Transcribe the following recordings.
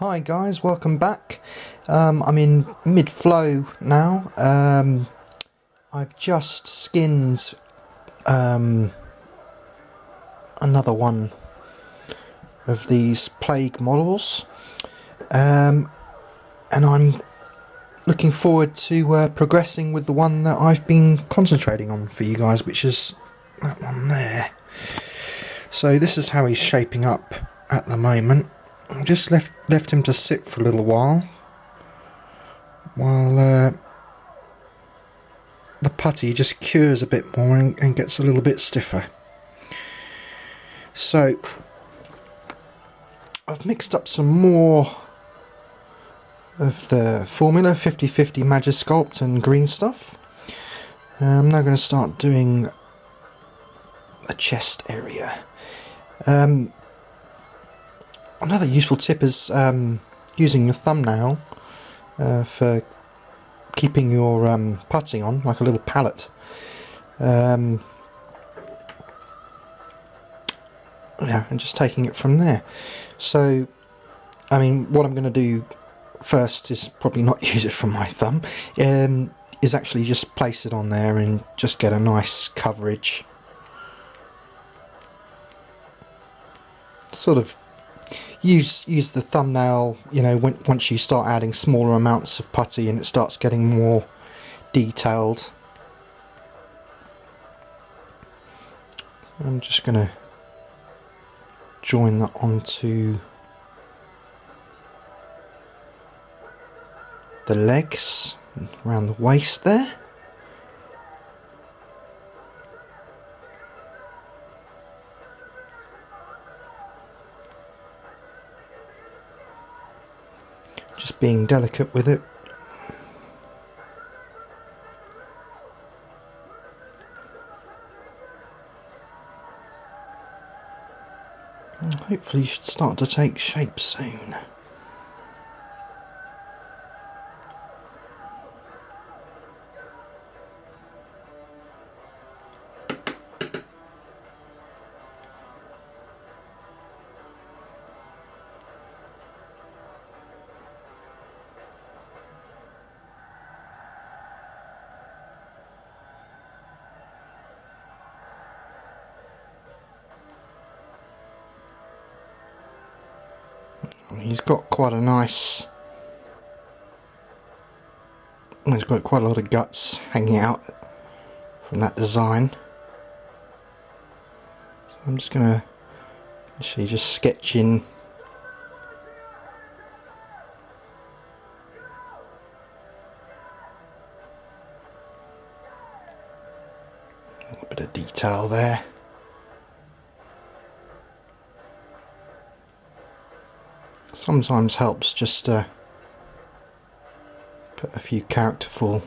Hi guys, welcome back. I'm in mid-flow now. I've just skinned another one of these plague models, and I'm looking forward to progressing with the one that I've been concentrating on for you guys, which is that one there. So this is how he's shaping up at the moment. I just left him to sit for a little while the putty just cures a bit more and gets a little bit stiffer. So I've mixed up some more of the formula 50/50 Magic Sculpt and green stuff. I'm now going to start doing a chest area. Another useful tip is using your thumbnail for keeping your putty on, like a little palette. Yeah, and just taking it from there. So, I mean, what I'm going to do first is probably not use it from my thumb, is actually just place it on there and just get a nice coverage. Sort of use the thumbnail, you know, once you start adding smaller amounts of putty and it starts getting more detailed. I'm just going to join that onto the legs, around the waist there. Just being delicate with it. And hopefully it should start to take shape soon. He's got quite a nice, he's got quite a lot of guts hanging out from that design. So I'm just going to actually just sketch in a bit of detail there. Sometimes helps just to put a few characterful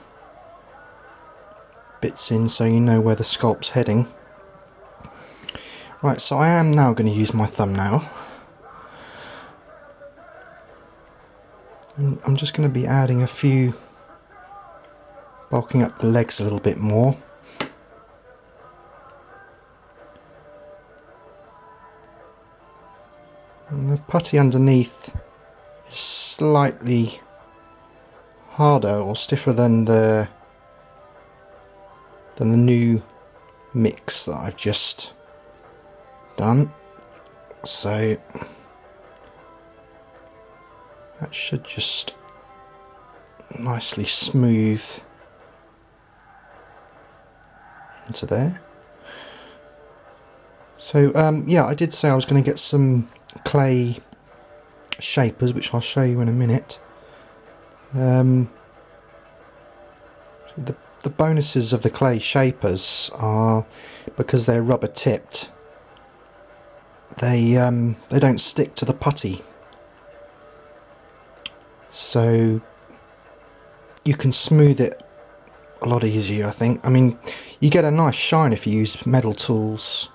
bits in so you know where the sculpt's heading. Right, so I am now going to use my thumbnail. And I'm just going to be adding a few, bulking up the legs a little bit more. And the putty underneath is slightly harder or stiffer than the new mix that I've just done. So that should just nicely smooth into there. So yeah, I did say I was going to get some clay shapers, which I'll show you in a minute. The bonuses of the clay shapers are, because they're rubber tipped, they don't stick to the putty, so you can smooth it a lot easier, I think. I mean, you get a nice shine if you use metal tools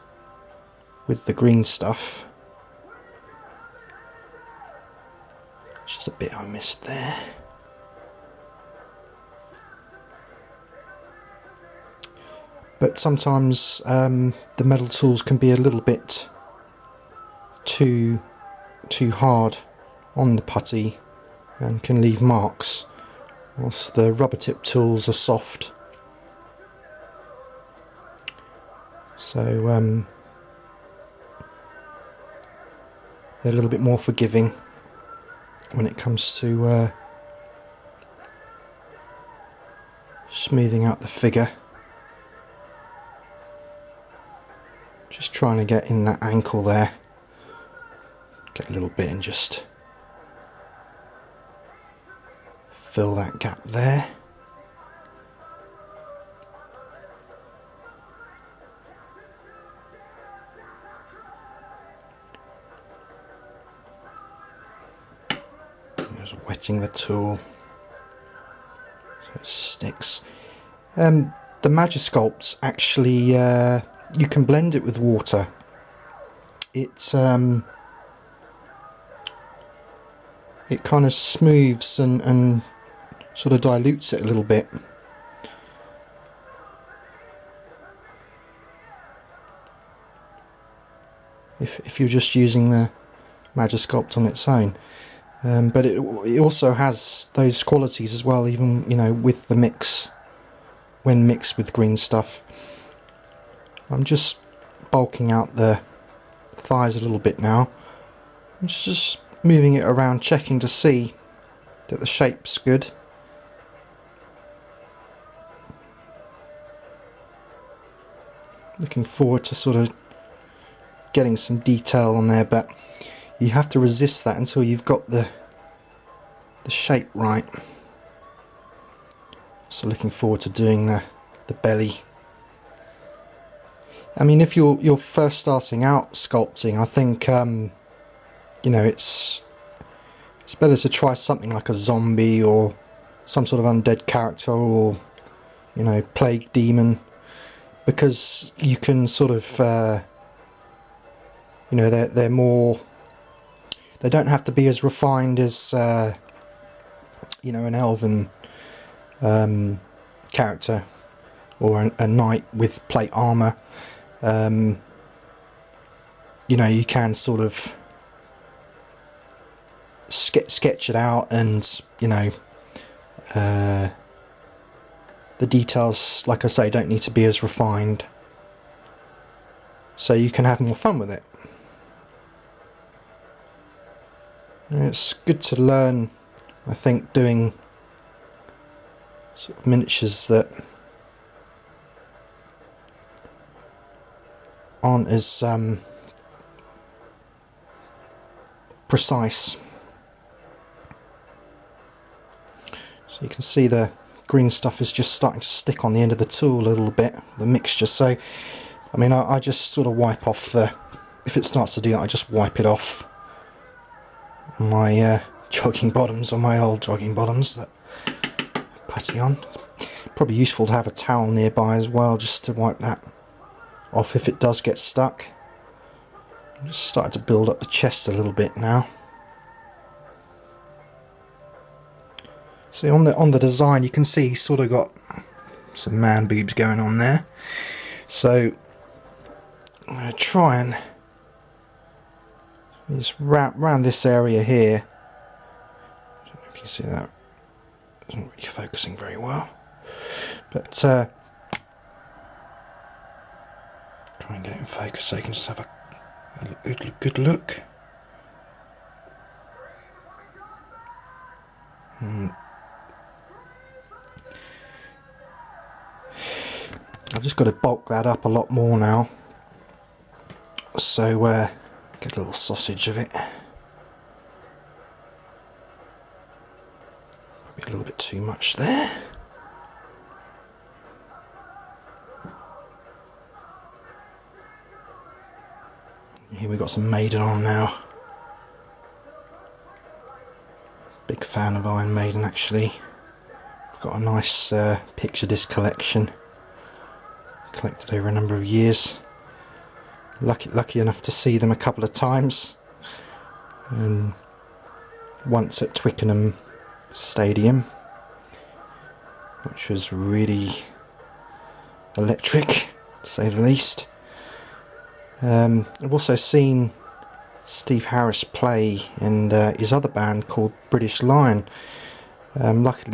with the green stuff. Just a bit I missed there. But sometimes the metal tools can be a little bit too hard on the putty and can leave marks, whilst the rubber tip tools are soft. So they're a little bit more forgiving when it comes to smoothing out the figure. Just trying to get in that ankle there. Get a little bit and just fill that gap there. Just wetting the tool so it sticks. The Sculpts actually, you can blend it with water. It kind of smooths and sort of dilutes it a little bit. If you're just using the Sculpt on its own. But it also has those qualities as well, even, you know, with the mix, when mixed with green stuff. I'm just bulking out the thighs a little bit now. I'm just moving it around, checking to see that the shape's good. Looking forward to sort of getting some detail on there, but you have to resist that until you've got the shape right. So looking forward to doing the belly. I mean, if you're first starting out sculpting, I think you know, it's better to try something like a zombie or some sort of undead character, or, you know, plague demon, because you can sort of you know, they're more, they don't have to be as refined as you know, an elven character or a knight with plate armour. You know, you can sort of sketch it out, and, you know, the details, like I say, don't need to be as refined, so you can have more fun with it. It's good to learn, I think, doing sort of miniatures that aren't as precise. So you can see the green stuff is just starting to stick on the end of the tool a little bit, the mixture. So, I mean, I just sort of wipe off the, if it starts to do that, I just wipe it off my jogging bottoms, or my old jogging bottoms that I'm putting on. Probably useful to have a towel nearby as well, just to wipe that off if it does get stuck. I'm just starting to build up the chest a little bit now. So on the design, you can see he's sort of got some man boobs going on there. So I'm going to try and just round this area here. I don't know if you see that. It's not really focusing very well, but try and get it in focus so you can just have a good look. I've just got to bulk that up a lot more now, so get a little sausage of it. Probably a little bit too much there. Here we've got some Maiden on now. Big fan of Iron Maiden, actually. I've got a nice picture disc collection, collected over a number of years. Lucky enough to see them a couple of times. Once at Twickenham Stadium, which was really electric, to say the least. I've also seen Steve Harris play in his other band called British Lion. Lucky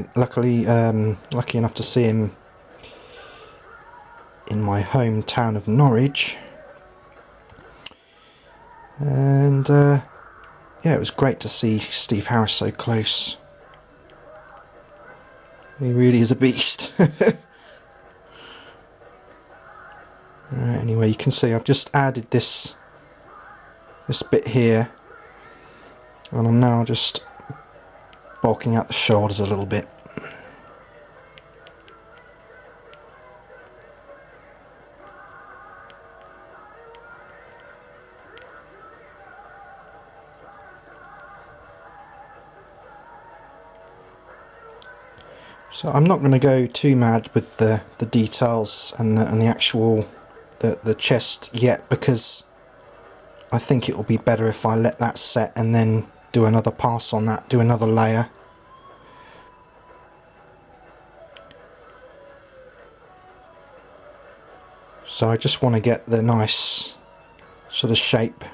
enough to see him in my hometown of Norwich, and yeah, it was great to see Steve Harris so close. He really is a beast. Right, anyway, you can see I've just added this bit here, and I'm now just bulking out the shoulders a little bit. So I'm not going to go too mad with the details and the actual the chest yet, because I think it will be better if I let that set and then do another pass on that, do another layer. So I just want to get the nice sort of shape.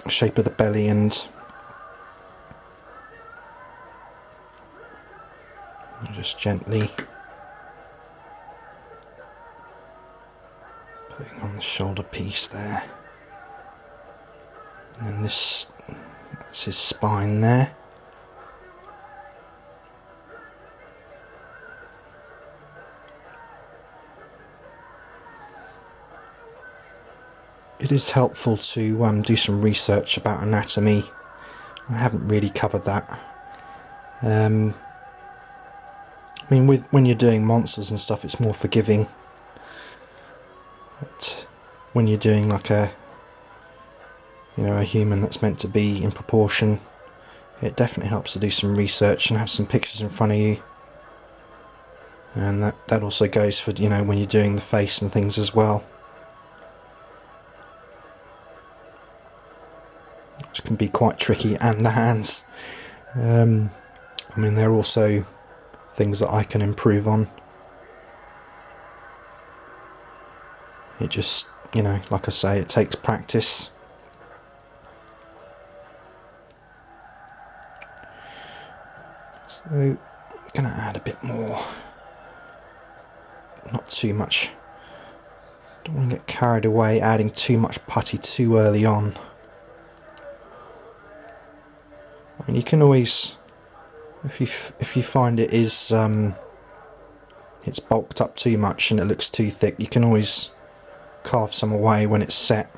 Shape of the belly, and just gently putting on the shoulder piece there, and then that's his spine there. It is helpful to do some research about anatomy. I haven't really covered that. I mean, when you're doing monsters and stuff, it's more forgiving. But when you're doing like a human that's meant to be in proportion, it definitely helps to do some research and have some pictures in front of you. And that also goes for when you're doing the face and things as well. Which can be quite tricky, and the hands. I mean, they're also things that I can improve on. It just, like I say, it takes practice. So, I'm going to add a bit more. Not too much. Don't want to get carried away adding too much putty too early on. I mean, you can always, if you find it is it's bulked up too much and it looks too thick, you can always carve some away when it's set.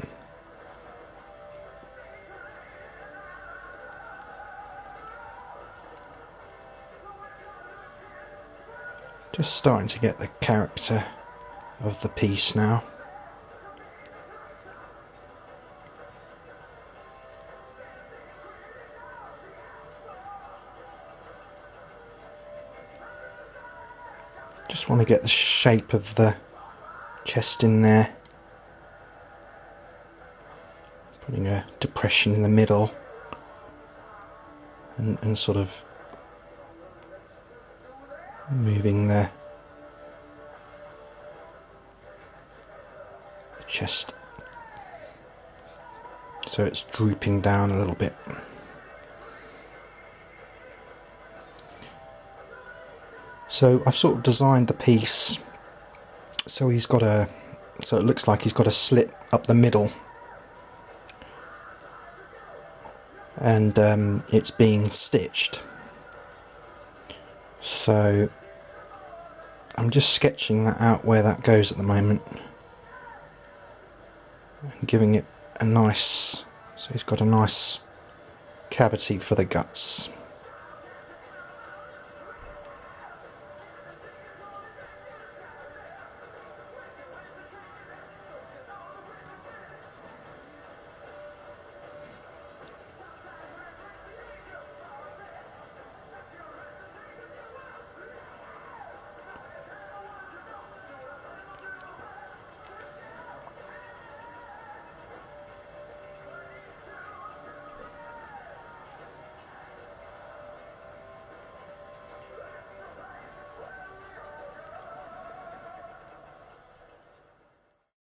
Just starting to get the character of the piece now. Just want to get the shape of the chest in there. Putting a depression in the middle and sort of moving the chest so it's drooping down a little bit. So I've sort of designed the piece so so it looks like he's got a slit up the middle, and it's being stitched. So I'm just sketching that out where that goes at the moment and giving it a nice, so he's got a nice cavity for the guts.